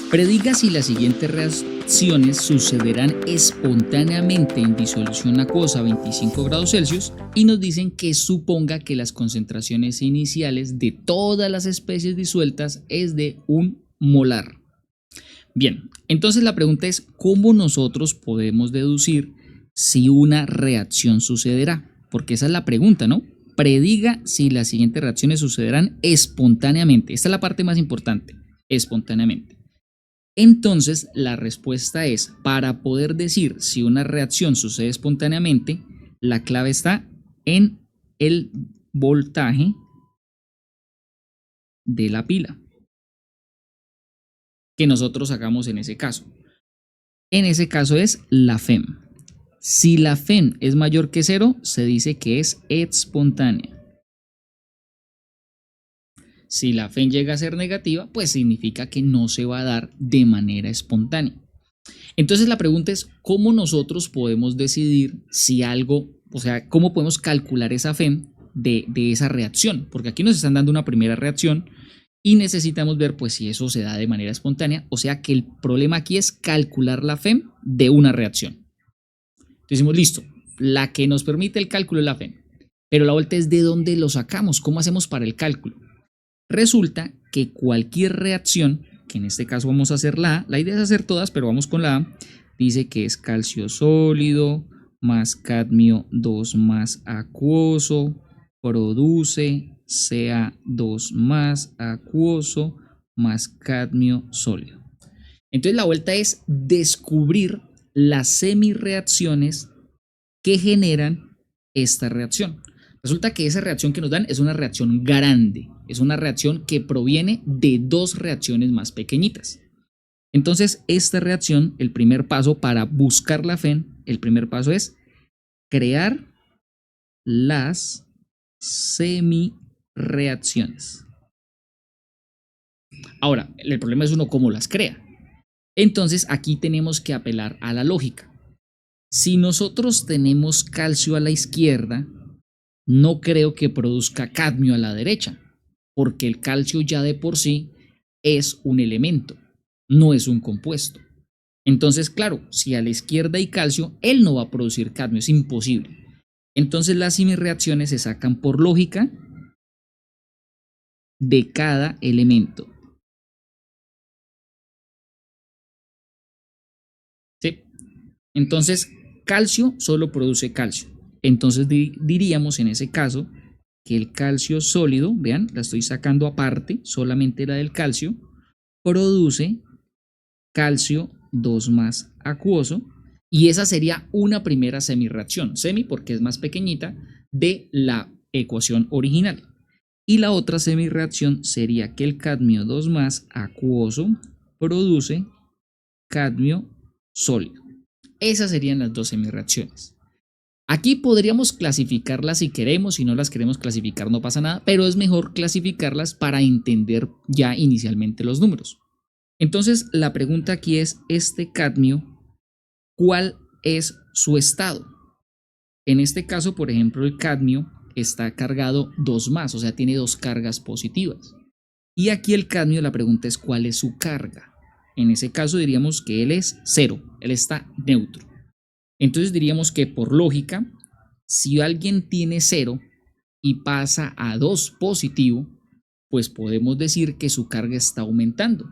Prediga si las siguientes reacciones sucederán espontáneamente en disolución acuosa a 25 grados Celsius y nos dicen que suponga que las concentraciones iniciales de todas las especies disueltas es de 1 molar. Bien, entonces la pregunta es ¿cómo nosotros podemos deducir si una reacción sucederá? Porque esa es la pregunta, ¿no? Prediga si las siguientes reacciones sucederán espontáneamente. Esta es la parte más importante, espontáneamente. Entonces, la respuesta es, para poder decir si una reacción sucede espontáneamente, la clave está en el voltaje de la pila que nosotros hagamos en ese caso. En ese caso es la FEM. Si la FEM es mayor que 0, se dice que es espontánea. Si la FEM llega a ser negativa, pues significa que no se va a dar de manera espontánea. Entonces la pregunta es, ¿cómo nosotros podemos decidir si algo, o sea, cómo podemos calcular esa FEM de esa reacción? Porque aquí nos están dando una primera reacción y necesitamos ver pues si eso se da de manera espontánea, o sea que el problema aquí es calcular la FEM de una reacción. Entonces decimos, listo, la que nos permite el cálculo es la FEM, pero la vuelta es de dónde lo sacamos, cómo hacemos para el cálculo. Resulta que cualquier reacción, que en este caso vamos a hacer la idea es hacer todas, pero vamos con la A, dice que es calcio sólido más cadmio 2 más acuoso, produce Ca2 más acuoso más cadmio sólido. Entonces la vuelta es descubrir las semirreacciones que generan esta reacción. Resulta que esa reacción que nos dan es una reacción grande, es una reacción que proviene de dos reacciones más pequeñitas. Entonces, esta reacción, el primer paso para buscar la FEM, el primer paso es crear las semirreacciones. Ahora, el problema es uno cómo las crea. Entonces, aquí tenemos que apelar a la lógica. Si nosotros tenemos calcio a la izquierda, no creo que produzca cadmio a la derecha, porque el calcio ya de por sí es un elemento, no es un compuesto. Entonces, claro, si a la izquierda hay calcio, él no va a producir cadmio, es imposible. Entonces las semireacciones se sacan por lógica de cada elemento. ¿Sí? Entonces, calcio solo produce calcio. Entonces diríamos en ese caso que el calcio sólido, vean, la estoy sacando aparte, solamente la del calcio, produce calcio 2 más acuoso, y esa sería una primera semirreacción, semi porque es más pequeñita, de la ecuación original. Y la otra semirreacción sería que el cadmio 2 más acuoso produce cadmio sólido. Esas serían las dos semirreacciones. Aquí podríamos clasificarlas si queremos, si no las queremos clasificar no pasa nada, pero es mejor clasificarlas para entender ya inicialmente los números. Entonces la pregunta aquí es, este cadmio, ¿cuál es su estado? En este caso, por ejemplo, el cadmio está cargado 2 más, o sea, tiene dos cargas positivas. Y aquí el cadmio, la pregunta es ¿cuál es su carga? En ese caso diríamos que él es 0, él está neutro. Entonces diríamos que por lógica, si alguien tiene 0 y pasa a 2 positivo, pues podemos decir que su carga está aumentando,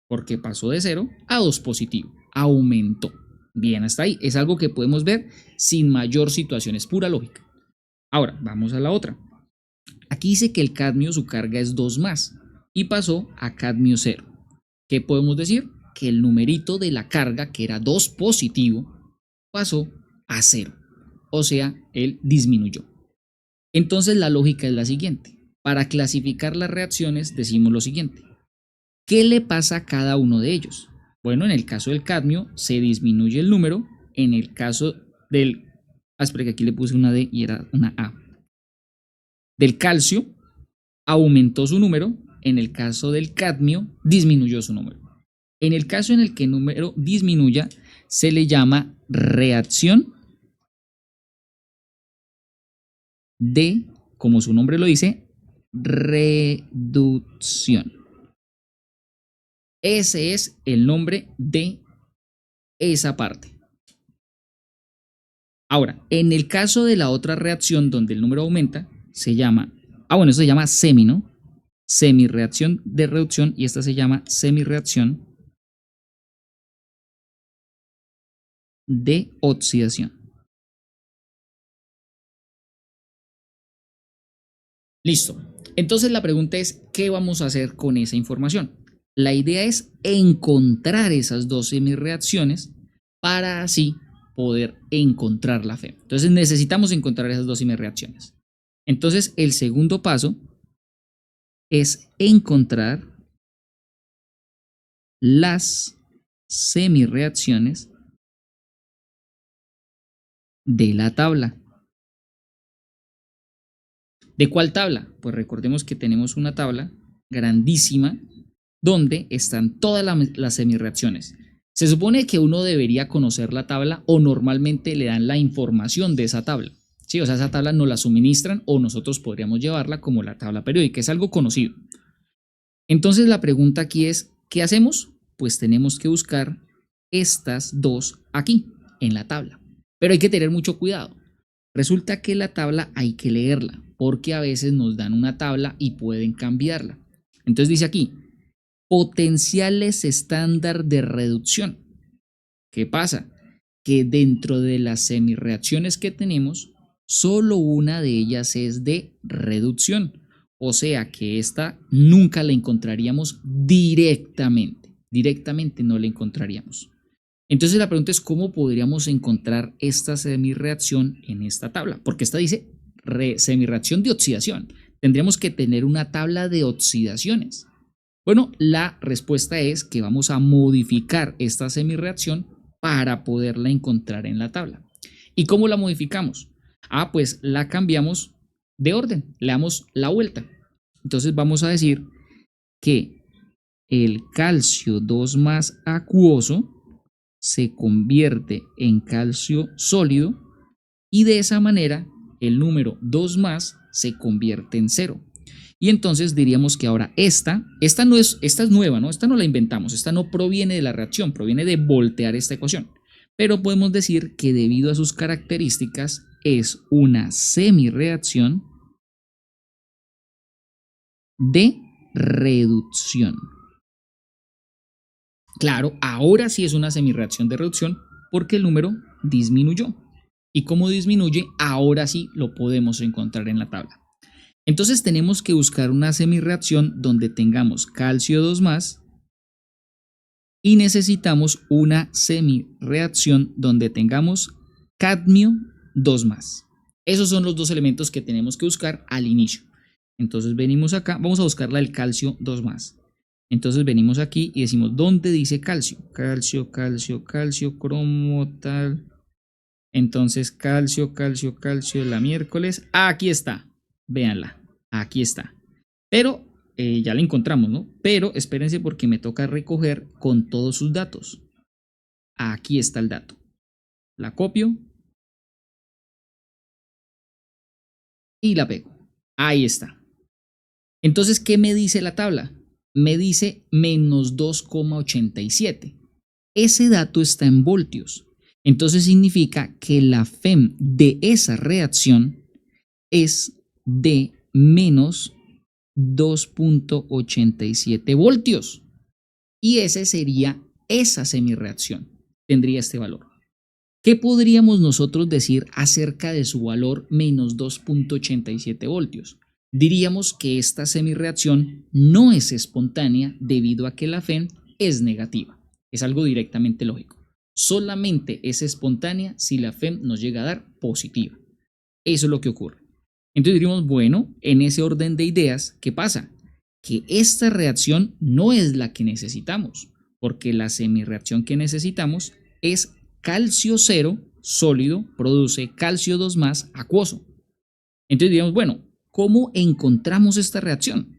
porque pasó de 0 a 2 positivo, aumentó. Bien, hasta ahí. Es algo que podemos ver sin mayor situación, es pura lógica. Ahora, vamos a la otra. Aquí dice que el cadmio, su carga es 2 más, y pasó a cadmio 0. ¿Qué podemos decir? Que el numerito de la carga, que era 2 positivo, pasó a 0. O sea, él disminuyó. Entonces la lógica es la siguiente. Para clasificar las reacciones decimos lo siguiente. ¿Qué le pasa a cada uno de ellos? Bueno, en el caso del cadmio se disminuye el número. En el caso del... espera que aquí le puse una D y era una A. Del calcio aumentó su número. En el caso del cadmio disminuyó su número. En el caso en el que el número disminuya se le llama reacción de, como su nombre lo dice, reducción. Ese es el nombre de esa parte. Ahora, en el caso de la otra reacción donde el número aumenta, se llama, bueno, eso se llama semi, ¿no? Semireacción de reducción, y esta se llama semireacción de oxidación. Listo. Entonces la pregunta es, ¿qué vamos a hacer con esa información? La idea es encontrar esas dos semireacciones para así poder encontrar la FEM. Entonces necesitamos encontrar esas dos semireacciones. Entonces el segundo paso es encontrar las semireacciones de la tabla. ¿De cuál tabla? Pues recordemos que tenemos una tabla grandísima donde están todas las semireacciones. Se supone que uno debería conocer la tabla o normalmente le dan la información de esa tabla. Sí, o sea, esa tabla nos la suministran o nosotros podríamos llevarla como la tabla periódica, es algo conocido. Entonces la pregunta aquí es, ¿qué hacemos? Pues tenemos que buscar estas dos aquí en la tabla. Pero hay que tener mucho cuidado. Resulta que la tabla hay que leerla, porque a veces nos dan una tabla y pueden cambiarla. Entonces dice aquí, potenciales estándar de reducción. ¿Qué pasa? Que dentro de las semireacciones que tenemos, solo una de ellas es de reducción. O sea que esta nunca la encontraríamos directamente. Directamente no la encontraríamos. Entonces la pregunta es cómo podríamos encontrar esta semireacción en esta tabla, porque esta dice semireacción de oxidación. Tendríamos que tener una tabla de oxidaciones. Bueno, la respuesta es que vamos a modificar esta semireacción para poderla encontrar en la tabla. ¿Y cómo la modificamos? Pues la cambiamos de orden, le damos la vuelta. Entonces vamos a decir que el calcio 2 más acuoso se convierte en calcio sólido y de esa manera el número 2 más se convierte en 0. Y entonces diríamos que ahora esta es nueva, ¿no? Esta no la inventamos, esta no proviene de la reacción, proviene de voltear esta ecuación. Pero podemos decir que debido a sus características es una semireacción de reducción. Claro, ahora sí es una semireacción de reducción porque el número disminuyó. Y como disminuye, ahora sí lo podemos encontrar en la tabla. Entonces tenemos que buscar una semireacción donde tengamos calcio 2 más y necesitamos una semireacción donde tengamos cadmio 2 más. Esos son los dos elementos que tenemos que buscar al inicio. Entonces venimos acá, vamos a buscar la del calcio 2 más. Entonces venimos aquí y decimos, ¿dónde dice calcio? Calcio, calcio, calcio, cromo, tal. Entonces calcio, calcio, calcio, la miércoles. Aquí está, véanla, aquí está. Pero ya la encontramos, ¿no? Pero espérense porque me toca recoger con todos sus datos. Aquí está el dato. La copio y la pego. Ahí está. Entonces, ¿qué me dice la tabla? Me dice menos 2,87. Ese dato está en voltios. Entonces significa que la FEM de esa reacción es de menos 2,87 voltios. Y ese sería esa semireacción. Tendría este valor. ¿Qué podríamos nosotros decir acerca de su valor menos 2,87 voltios? Diríamos que esta semireacción no es espontánea debido a que la FEM es negativa. Es algo directamente lógico. Solamente es espontánea si la FEM nos llega a dar positiva. Eso es lo que ocurre. Entonces diríamos, bueno, en ese orden de ideas, ¿qué pasa? Que esta reacción no es la que necesitamos, porque la semireacción que necesitamos es calcio 0 sólido produce calcio 2 más acuoso. Entonces diríamos, bueno, ¿cómo encontramos esta reacción?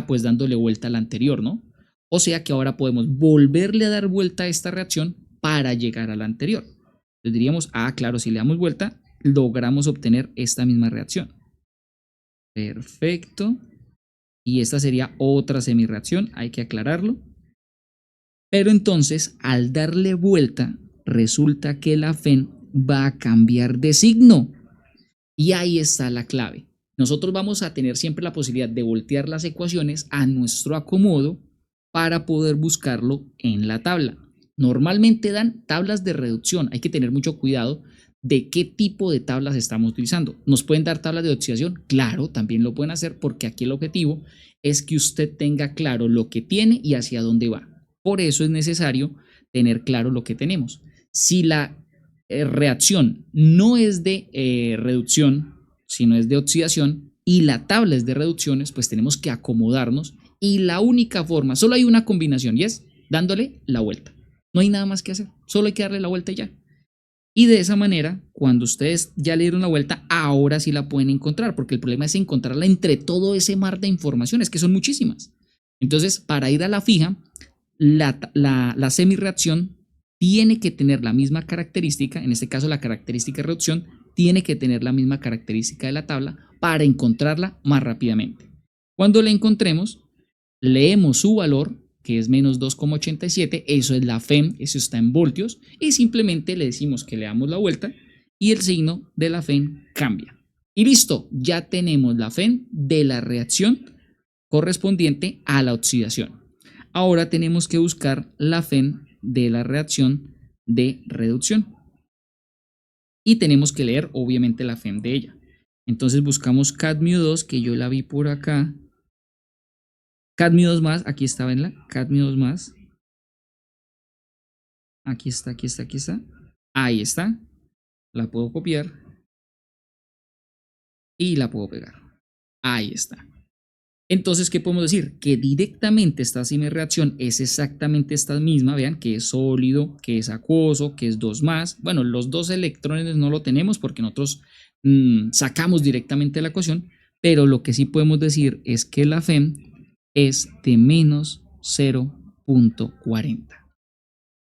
Pues dándole vuelta a la anterior, ¿no? O sea que ahora podemos volverle a dar vuelta a esta reacción para llegar a la anterior. Entonces diríamos, claro, si le damos vuelta, logramos obtener esta misma reacción. Perfecto. Y esta sería otra semireacción, hay que aclararlo. Pero entonces, al darle vuelta, resulta que la FEN va a cambiar de signo. Y ahí está la clave. Nosotros vamos a tener siempre la posibilidad de voltear las ecuaciones a nuestro acomodo para poder buscarlo en la tabla. Normalmente dan tablas de reducción. Hay que tener mucho cuidado de qué tipo de tablas estamos utilizando. ¿Nos pueden dar tablas de oxidación? Claro, también lo pueden hacer porque aquí el objetivo es que usted tenga claro lo que tiene y hacia dónde va. Por eso es necesario tener claro lo que tenemos. Si la reacción no es de reducción, sino es de oxidación y la tabla es de reducciones, pues tenemos que acomodarnos y la única forma, solo hay una combinación y es dándole la vuelta. No hay nada más que hacer, solo hay que darle la vuelta y ya. Y de esa manera, cuando ustedes ya le dieron la vuelta, ahora sí la pueden encontrar, porque el problema es encontrarla entre todo ese mar de informaciones, que son muchísimas. Entonces, para ir a la fija, la semirreacción tiene que tener la misma característica, en este caso la característica de reducción, tiene que tener la misma característica de la tabla para encontrarla más rápidamente. Cuando la encontremos, leemos su valor, que es menos 2,87, eso es la FEM, eso está en voltios, y simplemente le decimos que le damos la vuelta y el signo de la FEM cambia. Y listo, ya tenemos la FEM de la reacción correspondiente a la oxidación. Ahora tenemos que buscar la FEM de la reacción de reducción. Y tenemos que leer, obviamente, la FEM de ella. Entonces buscamos cadmio 2, que yo la vi por acá. Cadmio 2 más, aquí estaba en la cadmio 2 más. Aquí está, aquí está, aquí está. Ahí está. La puedo copiar. Y la puedo pegar. Ahí está. Entonces, ¿qué podemos decir? Que directamente esta semirreacción es exactamente esta misma, vean, que es sólido, que es acuoso, que es 2 más. Bueno, los dos electrones no lo tenemos porque nosotros sacamos directamente la ecuación, pero lo que sí podemos decir es que la FEM es de menos 0,40.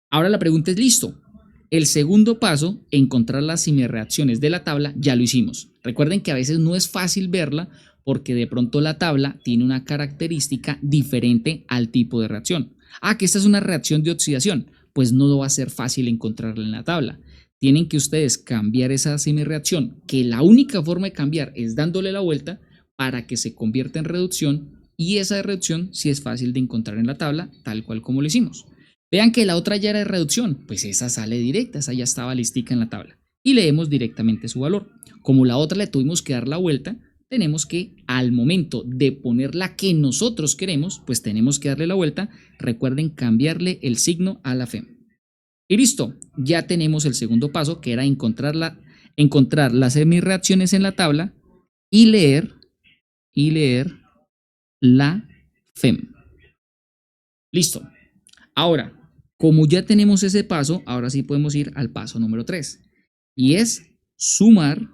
Ahora la pregunta es, listo, el segundo paso, encontrar las semirreacciones de la tabla, ya lo hicimos. Recuerden que a veces no es fácil verla porque de pronto la tabla tiene una característica diferente al tipo de reacción. Ah, que esta es una reacción de oxidación, pues no va a ser fácil encontrarla en la tabla. Tienen que ustedes cambiar esa semirreacción, que la única forma de cambiar es dándole la vuelta para que se convierta en reducción, y esa reducción sí es fácil de encontrar en la tabla, tal cual como lo hicimos. Vean que la otra ya era de reducción, pues esa sale directa, esa ya estaba listica en la tabla. Y leemos directamente su valor. Como la otra le tuvimos que dar la vuelta, tenemos que, al momento de poner la que nosotros queremos, pues tenemos que darle la vuelta. Recuerden cambiarle el signo a la FEM. Y listo, ya tenemos el segundo paso, que era encontrar las semirreacciones en la tabla y leer la FEM. Listo. Ahora, como ya tenemos ese paso, ahora sí podemos ir al paso número 3. Y es sumar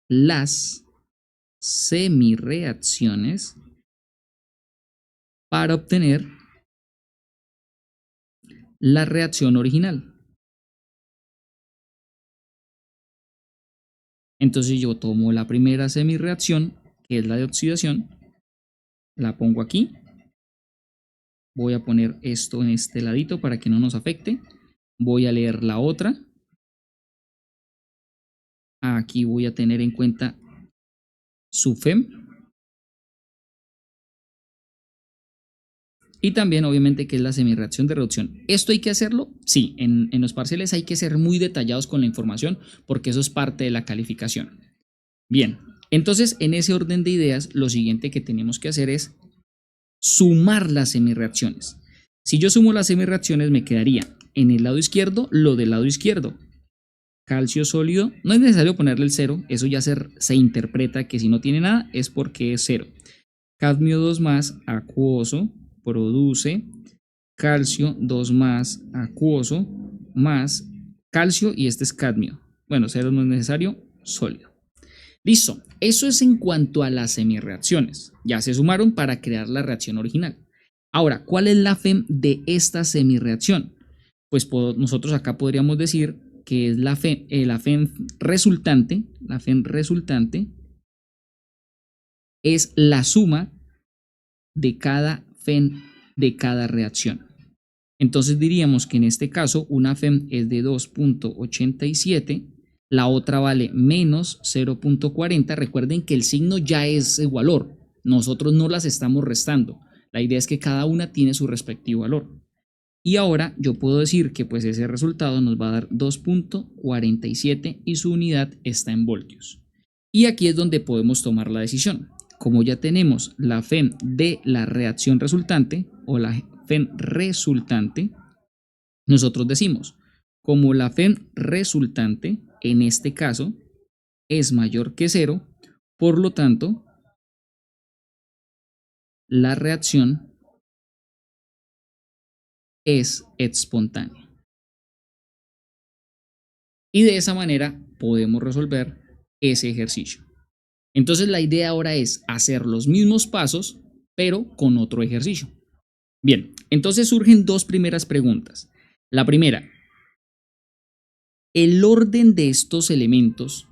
las semirreacciones para obtener la reacción original. Entonces yo tomo la primera semirreacción, que es la de oxidación, la pongo aquí. Voy a poner esto en este ladito para que no nos afecte. Voy a leer la otra. Aquí voy a tener en cuenta su FEM. Y también, obviamente, que es la semirreacción de reducción. ¿Esto hay que hacerlo? Sí, en los parciales hay que ser muy detallados con la información porque eso es parte de la calificación. Bien, entonces, en ese orden de ideas, lo siguiente que tenemos que hacer es sumar las semirreacciones. Si yo sumo las semirreacciones, me quedaría en el lado izquierdo lo del lado izquierdo. Calcio sólido, no es necesario ponerle el 0, eso ya se interpreta que si no tiene nada es porque es 0. Cadmio 2 más acuoso produce calcio 2 más acuoso más calcio y este es cadmio. Bueno, 0 no es necesario, sólido. Listo, eso es en cuanto a las semirreacciones. Ya se sumaron para crear la reacción original. Ahora, ¿cuál es la FEM de esta semirreacción? Pues nosotros acá podríamos decir que es la FEM resultante. La FEM resultante es la suma de cada FEM de cada reacción. Entonces diríamos que en este caso una FEM es de 2.87, la otra vale menos 0.40. Recuerden que el signo ya es el valor, nosotros no las estamos restando. La idea es que cada una tiene su respectivo valor. Y ahora yo puedo decir que pues ese resultado nos va a dar 2.47 y su unidad está en voltios. Y aquí es donde podemos tomar la decisión. Como ya tenemos la FEM de la reacción resultante o la FEM resultante, nosotros decimos, como la FEM resultante en este caso es mayor que 0, por lo tanto, la reacción es espontánea. Y de esa manera podemos resolver ese ejercicio. Entonces la idea ahora es hacer los mismos pasos, pero con otro ejercicio. Bien, entonces surgen dos primeras preguntas. La primera, ¿el orden de estos elementos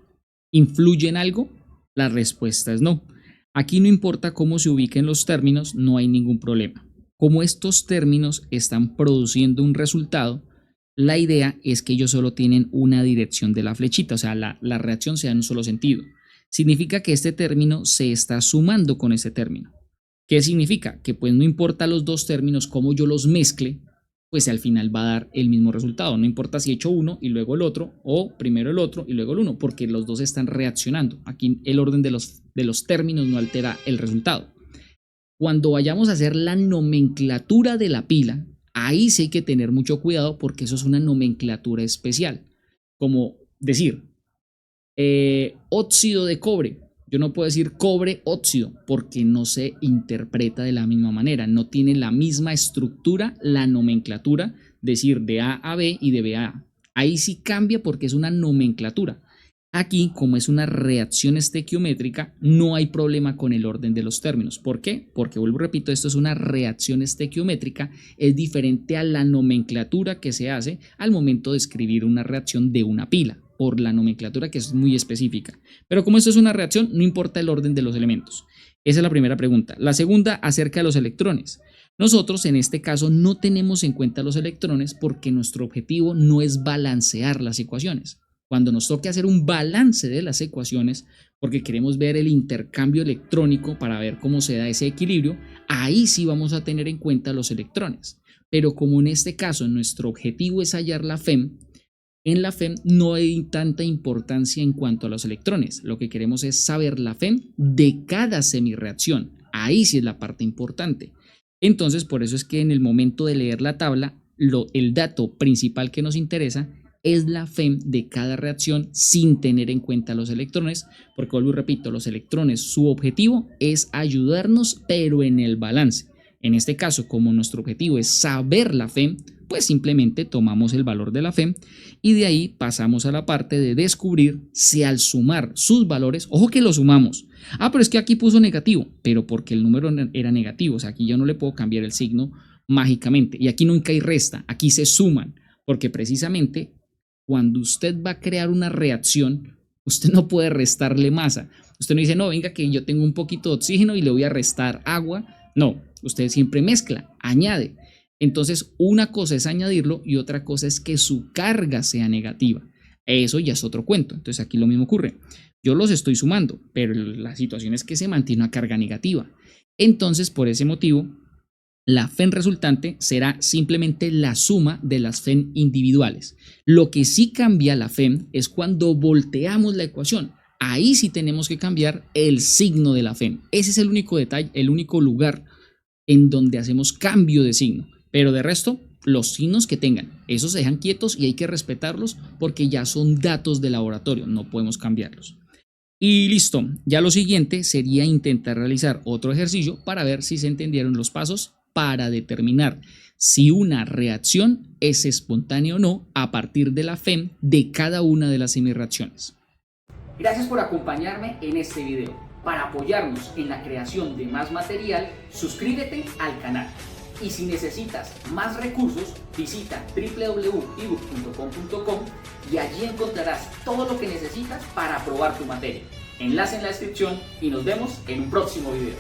influye en algo? La respuesta es no. Aquí no importa cómo se ubiquen los términos, no hay ningún problema. Como estos términos están produciendo un resultado, la idea es que ellos solo tienen una dirección de la flechita, o sea, la reacción se da en un solo sentido. Significa que este término se está sumando con ese término. ¿Qué significa? Que pues no importa los dos términos, cómo yo los mezcle, pues al final va a dar el mismo resultado. No importa si he hecho uno y luego el otro, o primero el otro y luego el uno, porque los dos están reaccionando. Aquí el orden de los términos no altera el resultado. Cuando vayamos a hacer la nomenclatura de la pila, ahí sí hay que tener mucho cuidado porque eso es una nomenclatura especial. Como decir, óxido de cobre. Yo no puedo decir cobre óxido porque no se interpreta de la misma manera, no tiene la misma estructura, la nomenclatura, decir de A a B y de B a A. Ahí sí cambia porque es una nomenclatura. Aquí, como es una reacción estequiométrica, no hay problema con el orden de los términos. ¿Por qué? Porque, vuelvo y repito, esto es una reacción estequiométrica, es diferente a la nomenclatura que se hace al momento de escribir una reacción de una pila, por la nomenclatura que es muy específica. Pero como esto es una reacción, no importa el orden de los elementos. Esa es la primera pregunta. La segunda, acerca de los electrones. Nosotros en este caso no tenemos en cuenta los electrones porque nuestro objetivo no es balancear las ecuaciones. Cuando nos toque hacer un balance de las ecuaciones, porque queremos ver el intercambio electrónico para ver cómo se da ese equilibrio, ahí sí vamos a tener en cuenta los electrones. Pero como en este caso nuestro objetivo es hallar la FEM, en la FEM no hay tanta importancia en cuanto a los electrones. Lo que queremos es saber la FEM de cada semirreacción. Ahí sí es la parte importante. Entonces, por eso es que en el momento de leer la tabla, el dato principal que nos interesa es la FEM de cada reacción sin tener en cuenta los electrones, porque vuelvo y repito, los electrones, su objetivo es ayudarnos, pero en el balance. En este caso, como nuestro objetivo es saber la FEM, pues simplemente tomamos el valor de la FEM y de ahí pasamos a la parte de descubrir si al sumar sus valores, ojo que lo sumamos, pero es que aquí puso negativo, pero porque el número era negativo, o sea, aquí yo no le puedo cambiar el signo mágicamente, y aquí nunca hay resta, aquí se suman, porque precisamente cuando usted va a crear una reacción, usted no puede restarle masa, usted no dice, no, venga que yo tengo un poquito de oxígeno y le voy a restar agua, no, usted siempre mezcla, añade. Entonces, una cosa es añadirlo y otra cosa es que su carga sea negativa. Eso ya es otro cuento. Entonces, aquí lo mismo ocurre. Yo los estoy sumando, pero la situación es que se mantiene una carga negativa. Entonces, por ese motivo, la FEM resultante será simplemente la suma de las FEM individuales. Lo que sí cambia la FEM es cuando volteamos la ecuación. Ahí sí tenemos que cambiar el signo de la FEM. Ese es el único detalle, el único lugar en donde hacemos cambio de signo. Pero de resto, los signos que tengan, esos se dejan quietos y hay que respetarlos porque ya son datos de laboratorio, no podemos cambiarlos. Y listo, ya lo siguiente sería intentar realizar otro ejercicio para ver si se entendieron los pasos para determinar si una reacción es espontánea o no a partir de la FEM de cada una de las semirreacciones. Gracias por acompañarme en este video. Para apoyarnos en la creación de más material, suscríbete al canal. Y si necesitas más recursos, visita www.ebook.com.co y allí encontrarás todo lo que necesitas para aprobar tu materia. Enlace en la descripción y nos vemos en un próximo video.